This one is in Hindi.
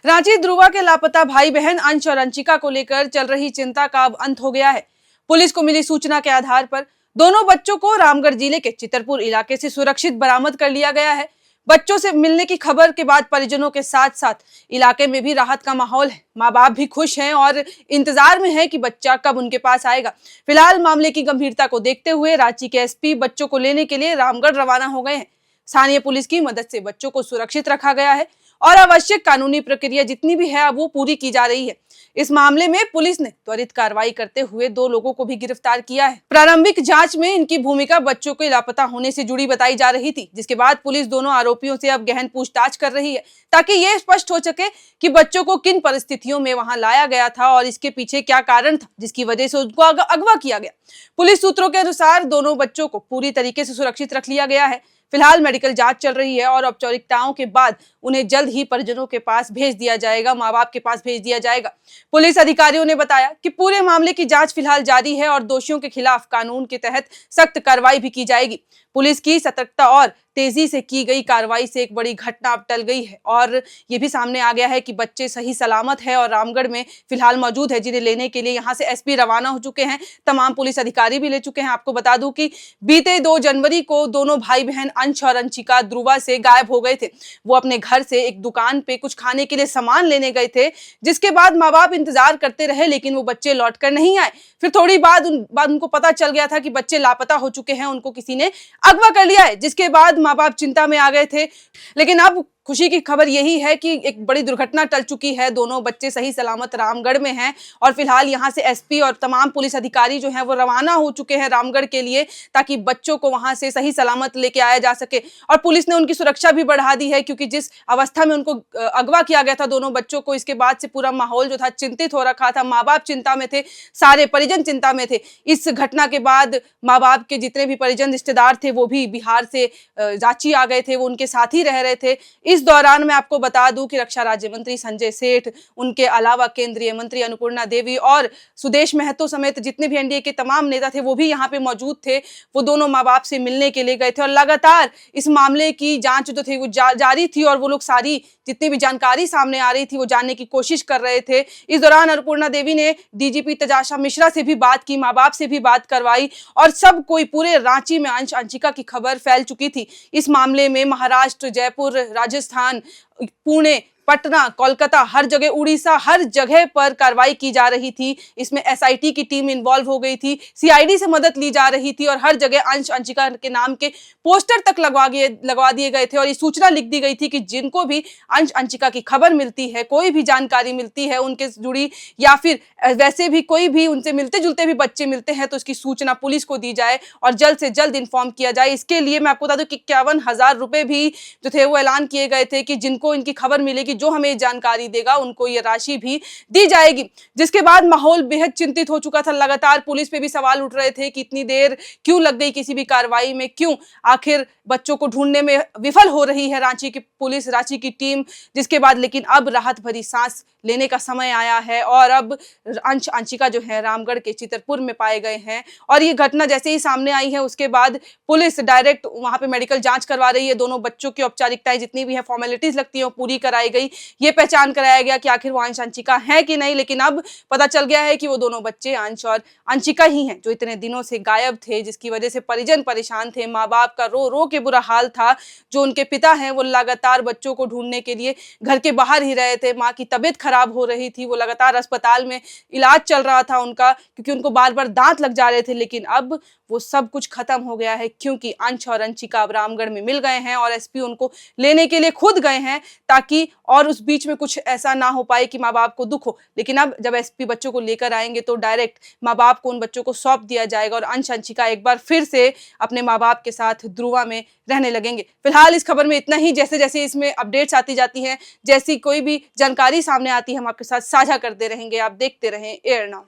रांची ध्रुवा के लापता भाई बहन अंश और अंशिका को लेकर चल रही चिंता का अब अंत हो गया है। पुलिस को मिली सूचना के आधार पर दोनों बच्चों को रामगढ़ जिले के चितरपुर इलाके से सुरक्षित बरामद कर लिया गया है। बच्चों से मिलने की खबर के बाद परिजनों के साथ साथ इलाके में भी राहत का माहौल है। माँ बाप भी खुश हैं और इंतजार में है कि बच्चा कब उनके पास आएगा। फिलहाल मामले की गंभीरता को देखते हुए रांची के एसपी बच्चों को लेने के लिए रामगढ़ रवाना हो गए हैं। स्थानीय पुलिस की मदद से बच्चों को सुरक्षित रखा गया है और आवश्यक कानूनी प्रक्रिया जितनी भी है वो पूरी की जा रही है। इस मामले में पुलिस ने त्वरित कार्रवाई करते हुए 2 लोगों को भी गिरफ्तार किया है। प्रारंभिक जांच में इनकी भूमिका बच्चों के लापता होने से जुड़ी बताई जा रही थी, जिसके बाद पुलिस दोनों आरोपियों से अब गहन पूछताछ कर रही है ताकि ये स्पष्ट हो सके कि बच्चों को किन परिस्थितियों में वहां लाया गया था और इसके पीछे क्या कारण था जिसकी वजह से उनको अगवा किया गया। पुलिस सूत्रों के अनुसार दोनों बच्चों को पूरी तरीके से सुरक्षित रख लिया गया है। फिलहाल मेडिकल जांच चल रही है और औपचारिकताओं के बाद उन्हें जल्द ही परिजनों के पास भेज दिया जाएगा, माँ बाप के पास भेज दिया जाएगा। पुलिस अधिकारियों ने बताया कि पूरे मामले की जांच फिलहाल जारी है और दोषियों के खिलाफ कानून के तहत सख्त कार्रवाई भी की जाएगी। पुलिस की सतर्कता और तेजी से की गई कार्रवाई से एक बड़ी घटना अब टल गई है और ये भी सामने आ गया है कि बच्चे सही सलामत है और रामगढ़ में फिलहाल मौजूद है, जिन्हें लेने के लिए यहाँ से एसपी रवाना हो चुके हैं। तमाम पुलिस अधिकारी भी ले चुके हैं। आपको बता दूं कि बीते 2 जनवरी को दोनों भाई बहन अंश और अंशिका ध्रुवा से गायब हो गए थे। वो अपने घर से एक दुकान पे कुछ खाने के लिए सामान लेने गए थे, जिसके बाद माँ बाप इंतजार करते रहे लेकिन वो बच्चे लौट कर नहीं आए। फिर थोड़ी बाद उनको पता चल गया था कि बच्चे लापता हो चुके हैं, उनको किसी ने अगवा कर लिया है, जिसके बाद माँ बाप चिंता में आ गए थे। लेकिन अब खुशी की खबर यही है कि एक बड़ी दुर्घटना टल चुकी है। दोनों बच्चे सही सलामत रामगढ़ में हैं और फिलहाल यहाँ से एसपी और तमाम पुलिस अधिकारी जो हैं वो रवाना हो चुके हैं रामगढ़ के लिए, ताकि बच्चों को वहां से सही सलामत लेके आया जा सके। और पुलिस ने उनकी सुरक्षा भी बढ़ा दी है, क्योंकि जिस अवस्था में उनको अगवा किया गया था दोनों बच्चों को, इसके बाद से पूरा माहौल जो था चिंतित हो रखा था। माँ बाप चिंता में थे, सारे परिजन चिंता में थे। इस घटना के बाद माँ बाप के जितने भी परिजन रिश्तेदार थे वो भी बिहार से रांची आ गए थे, वो उनके साथ ही रह रहे थे। इस दौरान मैं आपको बता दूं कि रक्षा राज्य मंत्री संजय सेठ, उनके अलावा केंद्रीय मंत्री अन्नपूर्णा देवी और सुदेश महतो समेत जितने भी एनडीए के तमाम नेता थे वो भी यहाँ पे मौजूद थे। वो दोनों माँ बाप से मिलने के लिए गए थे और लगातार इस मामले की जांच जो थी वो जारी थी और वो लोग सारी जितनी भी जानकारी सामने आ रही थी वो जानने की कोशिश कर रहे थे। इस दौरान अन्नपूर्णा देवी ने डीजीपी तेजाशा मिश्रा से भी बात की, माँ बाप से भी बात करवाई और सब कोई पूरे रांची में अंश अंशिका की खबर फैल चुकी थी। इस मामले में महाराष्ट्र, जयपुर, राजस्थान, पुणे, पटना, कोलकाता, हर जगह, उड़ीसा, हर जगह पर कार्रवाई की जा रही थी। इसमें एसआईटी की टीम इन्वॉल्व हो गई थी, सीआईडी से मदद ली जा रही थी और हर जगह अंश अंशिका के नाम के पोस्टर तक लगवा दिए गए थे और ये सूचना लिख दी गई थी कि जिनको भी अंश अंशिका की खबर मिलती है, कोई भी जानकारी मिलती है उनके जुड़ी या फिर वैसे भी कोई भी उनसे मिलते जुलते भी बच्चे मिलते हैं तो उसकी सूचना पुलिस को दी जाए और जल्द से जल्द इन्फॉर्म किया जाए। इसके लिए मैं आपको बता दूं कि 51,000 रुपए भी जो थे वो ऐलान किए गए थे कि जिनको इनकी खबर मिलेगी, जो हमें जानकारी देगा, उनको ये राशि भी दी जाएगी। जिसके बाद माहौल बेहद चिंतित हो चुका था। लगातार पुलिस पे भी सवाल उठ रहे थे कि इतनी देर क्यों लग गई किसी भी कार्रवाई में, क्यों आखिर बच्चों को ढूंढने में विफल हो रही है रांची की पुलिस, रांची की टीम। जिसके बाद लेकिन अब राहत भरी सांस लेने का समय आया है और अब अंश अंशिका जो है रामगढ़ के चितरपुर में पाए गए हैं और ये घटना जैसे ही सामने आई है उसके बाद पुलिस डायरेक्ट वहां पे मेडिकल जांच करवा रही है। दोनों बच्चों की औपचारिकताएं जितनी भी है, फॉर्मेलिटीज लगती है, पूरी कराई गई। ये पहचान कराया गया कि आखिर वो अंश अंशिका है कि नहीं, लेकिन अब पता चल गया है कि वो दोनों बच्चे अंश और अंशिका ही हैं जो इतने दिनों से गायब थे, जिसकी वजह से परिजन परेशान थे। माँ बाप का रो रो के बुरा हाल था। जो उनके पिता हैं वो लगातार बच्चों को ढूंढने के लिए घर के बाहर ही रहे थे। माँ की तबीयत खराब हो रही थी, वो लगातार अस्पताल में इलाज चल रहा था उनका, क्योंकि उनको बार बार दांत लग जा रहे थे। लेकिन अब वो सब कुछ खत्म हो गया है, क्योंकि अंश और अंशिका अब रामगढ़ में मिल गए हैं और एसपी उनको लेने के लिए खुद गए हैं, ताकि और उस बीच में कुछ ऐसा ना हो पाए कि माँ बाप को दुख हो। लेकिन अब जब एसपी बच्चों को लेकर आएंगे तो डायरेक्ट माँ बाप को उन बच्चों को सौंप दिया जाएगा और अंश अंशिका एक बार फिर से अपने माँ बाप के साथ ध्रुवा में रहने लगेंगे। फिलहाल इस खबर में इतना ही। जैसे जैसे इसमें अपडेट्स आती जाती हैं, जैसी कोई भी जानकारी सामने आती है, हम आपके साथ साझा करते रहेंगे। आप देखते रहें एयर नाउ।